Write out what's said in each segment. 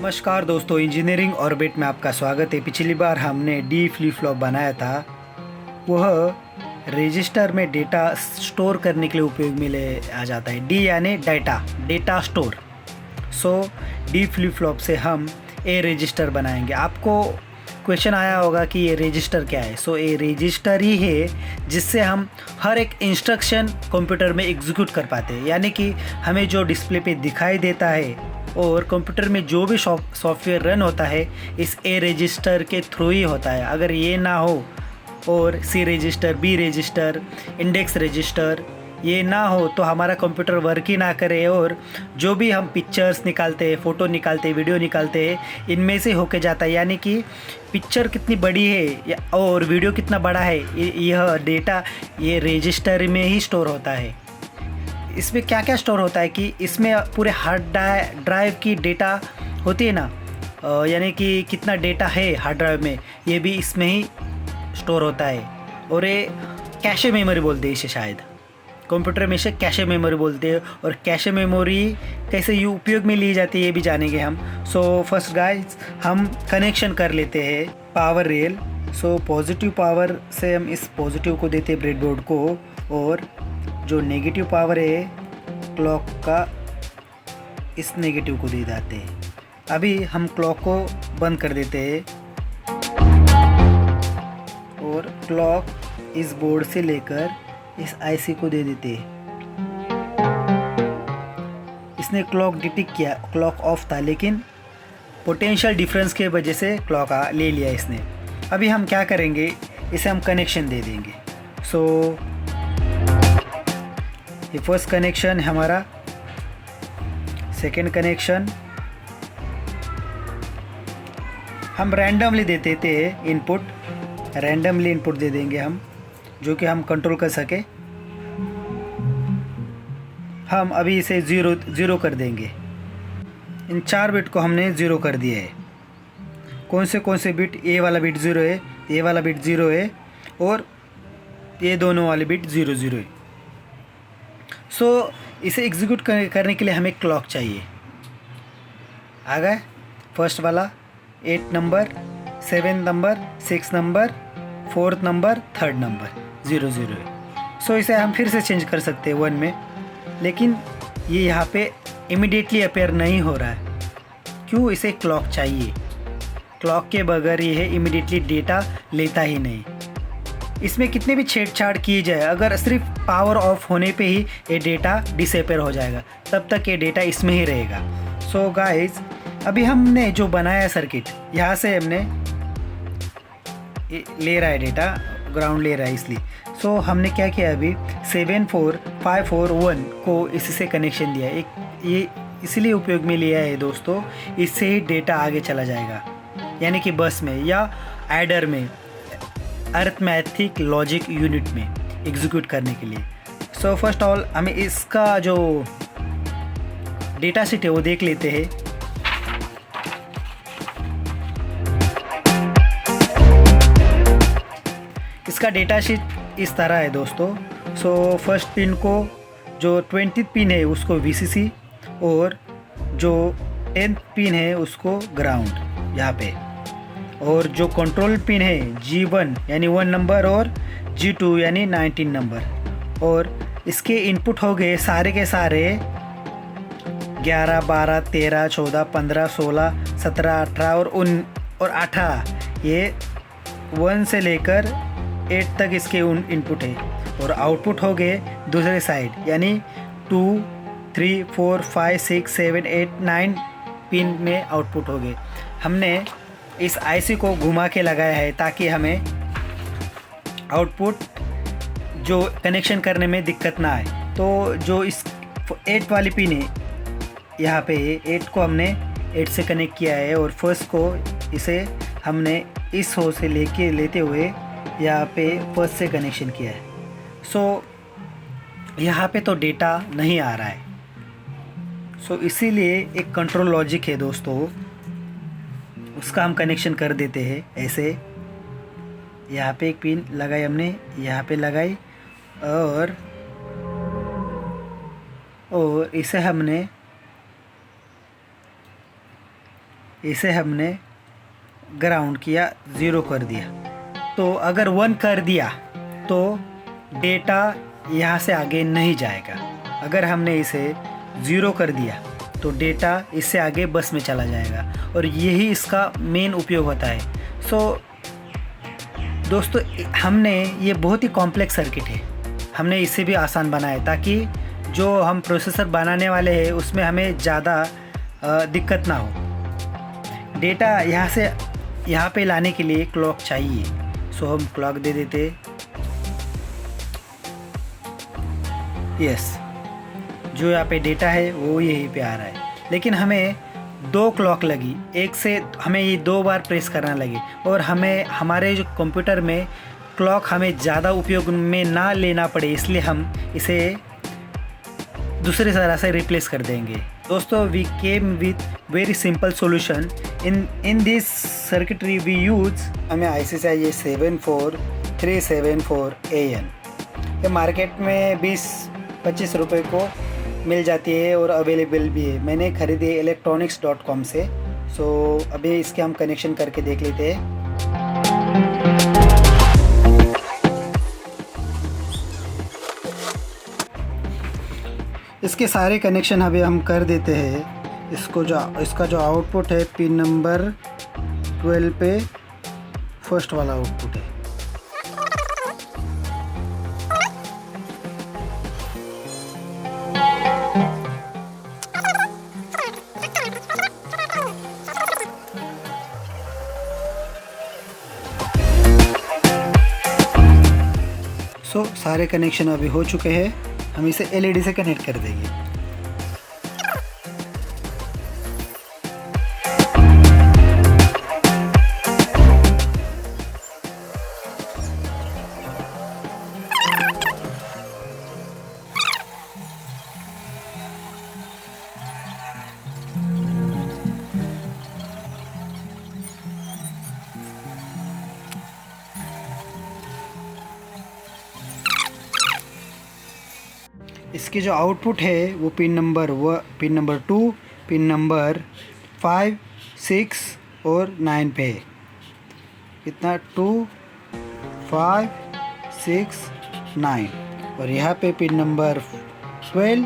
नमस्कार दोस्तों, engineering orbit में आपका स्वागत है। पिछली बार हमने डी फ्लिप फ्लॉप बनाया था। वह रजिस्टर में डेटा स्टोर करने के लिए उपयोग में ले आ जाता है। डी यानी डेटा स्टोर। सो डी फ्लिप फ्लॉप से हम ए रजिस्टर बनाएंगे। आपको क्वेश्चन आया होगा कि ये रजिस्टर क्या है। सो ये रजिस्टर ही है जिससे हम हर एक इंस्ट्रक्शन कंप्यूटर में एग्जीक्यूट कर पाते हैं। यानी कि हमें जो डिस्प्ले पे दिखाई देता है और कंप्यूटर में जो भी सॉफ्टवेयर रन होता है इस ए रजिस्टर के थ्रू ही होता है। अगर ये ना हो और C register, B register, index register ये ना हो तो हमारा कंप्यूटर वर्क ही ना करे और जो भी हम पिक्चर्स निकालते हैं, फ़ोटो निकालते हैं, वीडियो निकालते हैं, इनमें से होके जाता है। यानी कि पिक्चर कितनी बड़ी है और वीडियो कितना बड़ा है, यह डेटा ये रजिस्टर में ही स्टोर होता है। इसमें क्या क्या स्टोर होता है कि इसमें पूरे हार्ड ड्राइव की डेटा होती है ना, यानी कि कितना डेटा है हार्ड ड्राइव में, ये भी इसमें ही स्टोर होता है। और ये कैशे मेमोरी बोलते हैं इसे, शायद कंप्यूटर में इसे कैशे मेमोरी बोलते हैं। और कैशे मेमोरी कैसे ये उपयोग में ली जाती है ये भी जानेंगे हम। सो फर्स्ट गाइस हम कनेक्शन कर लेते हैं power rail. So positive power से हम इस पॉजिटिव को देते हैं ब्रेडबोर्ड को, और जो नेगेटिव पावर है क्लॉक का इस नेगेटिव को दे देते हैं। अभी हम क्लॉक को बंद कर देते हैं और क्लॉक इस बोर्ड से लेकर इस आईसी को दे देते हैं। इसने क्लॉक डिटेक्ट किया, क्लॉक ऑफ था लेकिन पोटेंशियल डिफरेंस के वजह से क्लॉक ले लिया इसने। अभी हम क्या करेंगे, इसे हम कनेक्शन दे देंगे। सो ये फर्स्ट कनेक्शन हमारा, सेकेंड कनेक्शन हम रैंडमली देते थे इनपुट, रैंडमली इनपुट दे देंगे हम, जो कि हम कंट्रोल कर सके। हम अभी इसे ज़ीरो कर देंगे। इन 4 बिट को हमने ज़ीरो कर दिया है। कौन से बिट, ए वाला बिट 0 है, ए वाला बिट 0 है और ये दोनों वाले बिट 0 0 है। सो इसे एग्जीक्यूट करने के लिए हमें क्लॉक चाहिए। आ गए फर्स्ट वाला 8 number, 7 number, 6 number, 4th number, 3rd number 0 0 है। सो इसे हम फिर से चेंज कर सकते हैं 1 में, लेकिन ये यहाँ पे इमीडिएटली अपेयर नहीं हो रहा है। क्यों? इसे क्लॉक चाहिए। क्लॉक के बगैर ये इमीडिएटली डेटा लेता ही नहीं। इसमें कितने भी छेड़छाड़ किए जाए, अगर सिर्फ पावर ऑफ होने पे ही ये डेटा डिसअपेयर हो जाएगा, तब तक ये डेटा इसमें ही रहेगा। सो गाइस अभी हमने जो बनाया सर्किट, यहाँ से हमने ले रहा है डेटा, ग्राउंड ले रहा है इसलिए। सो हमने क्या किया, अभी 74541 को इसी से कनेक्शन दिया। ये इसलिए उपयोग में लिया है दोस्तों, इससे ही डेटा आगे चला जाएगा, यानी कि बस में या एडर में, अरिथमेटिक लॉजिक यूनिट में एग्जीक्यूट करने के लिए। सो फर्स्ट ऑल हमें इसका जो डेटा शीट है वो देख लेते हैं। इसका डेटा शीट इस तरह है दोस्तों। सो फर्स्ट पिन को, जो 20th पिन है उसको VCC, और जो 10th पिन है उसको ग्राउंड यहाँ पे, और जो कंट्रोल पिन है G1 यानी 1 नंबर और G2 यानी 19 नंबर। और इसके इनपुट हो गए सारे के सारे 11, 12, 13, 14, 15, 16, 17, 18 और 18। ये 1 से लेकर 8 तक इसके इनपुट है। और आउटपुट हो गए दूसरे साइड, यानी 2, 3, 4, 5, 6, 7, 8, 9 पिन में आउटपुट हो गए। हमने इस आईसी को घुमा के लगाया है ताकि हमें आउटपुट जो कनेक्शन करने में दिक्कत ना आए। तो जो इस 8 वाली पिन है यहाँ पे, 8 को हमने 8 से कनेक्ट किया है, और फर्स्ट को इसे हमने इस हो से लेते हुए यहाँ पे फर्स्ट से कनेक्शन किया है। सो यहाँ पे तो डेटा नहीं आ रहा है। सो इसीलिए एक कंट्रोल लॉजिक है दोस्तों, उसका हम कनेक्शन कर देते हैं ऐसे। यहाँ पे एक पिन लगाई हमने, यहाँ पे लगाई, और इसे हमने इसे हमने ग्राउंड किया, 0 कर दिया। तो अगर 1 कर दिया तो डेटा यहाँ से आगे नहीं जाएगा। अगर हमने इसे 0 कर दिया तो डेटा इससे आगे बस में चला जाएगा, और यही इसका मेन उपयोग होता है। सो दोस्तों, हमने ये बहुत ही कॉम्प्लेक्स सर्किट है, हमने इसे भी आसान बनाया ताकि जो हम प्रोसेसर बनाने वाले हैं उसमें हमें ज़्यादा दिक्कत ना हो। डेटा यहाँ से यहाँ पे लाने के लिए क्लॉक चाहिए, सो हम क्लॉक दे देते। यस, जो यहाँ पे डेटा है वो यहीं पे आ रहा है, लेकिन हमें 2 क्लॉक लगी, एक से हमें ये 2 बार प्रेस करना लगे, और हमें हमारे जो कंप्यूटर में क्लॉक हमें ज़्यादा उपयोग में ना लेना पड़े, इसलिए हम इसे दूसरे तरह से रिप्लेस कर देंगे। दोस्तों, we came with very simple solution in this circuitry we use. हमें IC चाहिए 74374AN। ये मार्केट में 20-25 रुपये को मिल जाती है और अवेलेबल भी है। मैंने खरीदी है electronics.com से। सो अभी इसके हम कनेक्शन करके देख लेते हैं। इसके सारे कनेक्शन अभी हम कर देते हैं। इसका जो आउटपुट है पिन नंबर 12 पे फर्स्ट वाला आउटपुट है। सो सारे कनेक्शन अभी हो चुके हैं, हम इसे LED से कनेक्ट कर देंगे। इसके जो आउटपुट है वो पिन नंबर 2, पिन नंबर 5, 6 और 9 पे है। कितना 2, 5, 6, 9, और यहाँ पे पिन नंबर 12,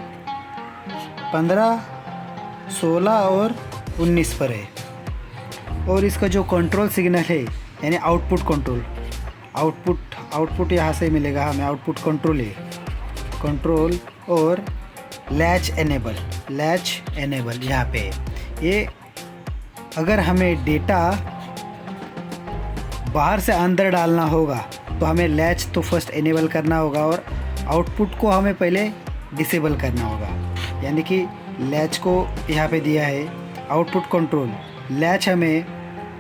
15, 16 और 19 पर है। और इसका जो कंट्रोल सिग्नल है यानी आउटपुट कंट्रोल, आउटपुट यहाँ से मिलेगा हमें। आउटपुट कंट्रोल है, कंट्रोल और लैच एनेबल यहाँ पे। ये अगर हमें डेटा बाहर से अंदर डालना होगा तो हमें लैच तो फर्स्ट एनेबल करना होगा और आउटपुट को हमें पहले डिसेबल करना होगा। यानी कि लैच को यहाँ पे दिया है आउटपुट कंट्रोल, लैच हमें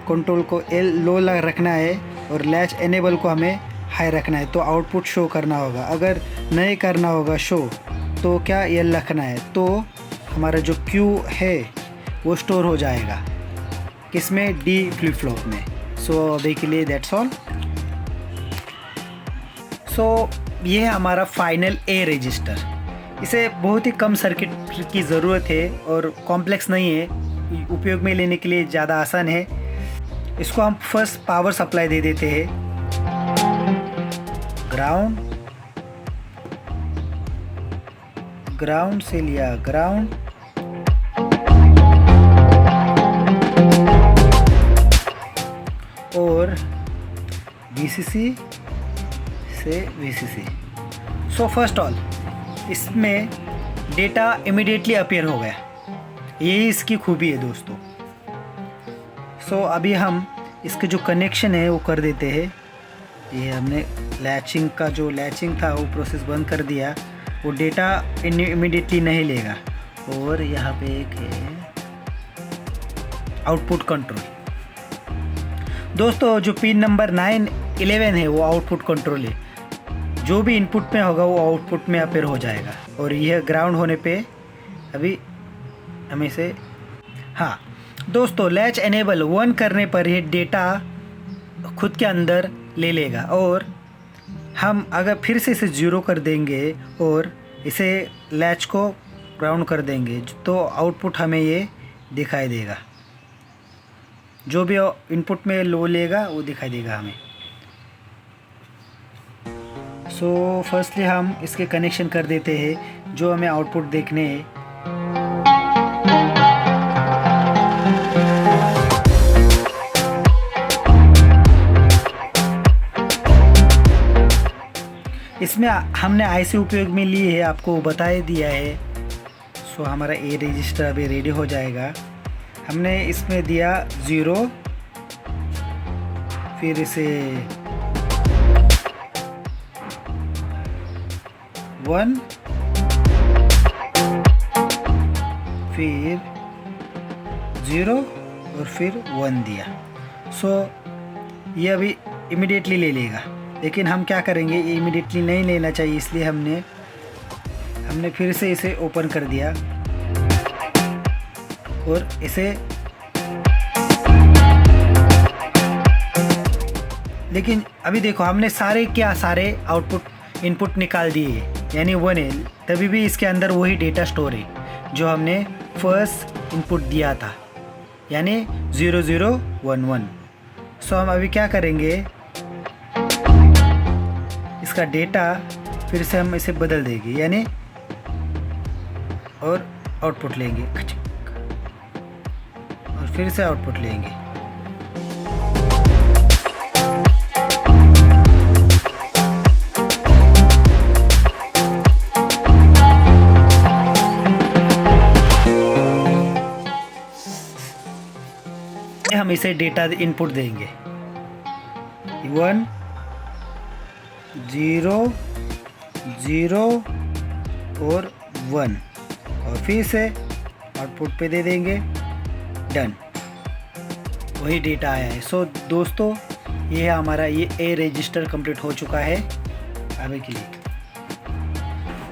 कंट्रोल को लो रखना है और लैच एनेबल को हमें हाई रखना है, तो आउटपुट शो करना होगा। अगर नहीं करना होगा शो तो क्या एल रखना है, तो हमारा जो क्यू है वो स्टोर हो जाएगा किसमें, डी फ्लिप फ्लॉप में। सो अभी के लिए दैट्स ऑल। सो ये है हमारा फाइनल ए रजिस्टर। इसे बहुत ही कम सर्किट की ज़रूरत है और कॉम्प्लेक्स नहीं है, उपयोग में लेने के लिए ज़्यादा आसान है। इसको हम फर्स्ट पावर सप्लाई दे देते हैं, ग्राउंड से लिया ग्राउंड, और VCC से VCC। सो फर्स्ट ऑल इसमें डेटा इमीडिएटली अपीयर हो गया, यही इसकी खूबी है दोस्तों। सो अभी हम इसके जो कनेक्शन है वो कर देते हैं। ये हमने लैचिंग था वो प्रोसेस बंद कर दिया, वो डेटा इमीडिएटली नहीं लेगा। और यहाँ पे एक है आउटपुट कंट्रोल। दोस्तों, जो पिन नंबर 9, 11 है वो आउटपुट कंट्रोल है, जो भी इनपुट में होगा वो आउटपुट में अपीयर हो जाएगा। और यह ग्राउंड होने पे अभी हमें से हाँ दोस्तों, लैच एनेबल 1 करने पर ही डेटा खुद के अंदर ले लेगा, और हम अगर फिर से इसे 0 कर देंगे और इसे लैच को ग्राउंड कर देंगे तो आउटपुट हमें ये दिखाई देगा। जो भी इनपुट में लो लेगा वो दिखाई देगा हमें। सो फर्स्टली हम इसके कनेक्शन कर देते हैं जो हमें आउटपुट देखने हैं। इसमें हमने आईसी उपयोग में ली है, आपको बता दिया है। सो हमारा ए रजिस्टर अभी रेडी हो जाएगा। हमने इसमें दिया 0, फिर इसे 1, फिर 0 और फिर 1 दिया। सो ये अभी इमीडिएटली ले लेगा, लेकिन हम क्या करेंगे, ये इमीडिएटली नहीं लेना चाहिए, इसलिए हमने फिर से इसे ओपन कर दिया और इसे, लेकिन अभी देखो हमने सारे आउटपुट इनपुट निकाल दिए, यानी 1 है, तभी भी इसके अंदर वही डेटा स्टोर है जो हमने फर्स्ट इनपुट दिया था, यानी 0011। सो हम अभी क्या करेंगे, इसका डेटा फिर से हम इसे बदल देंगे, यानी और आउटपुट लेंगे और फिर से आउटपुट लेंगे। हम इसे डेटा इनपुट देंगे 1 0 0 और 1 और फिर से आउटपुट पे दे देंगे, डन, वही डेटा आया है। सो दोस्तों, ये हमारा ए रजिस्टर कंप्लीट हो चुका है अभी के लिए।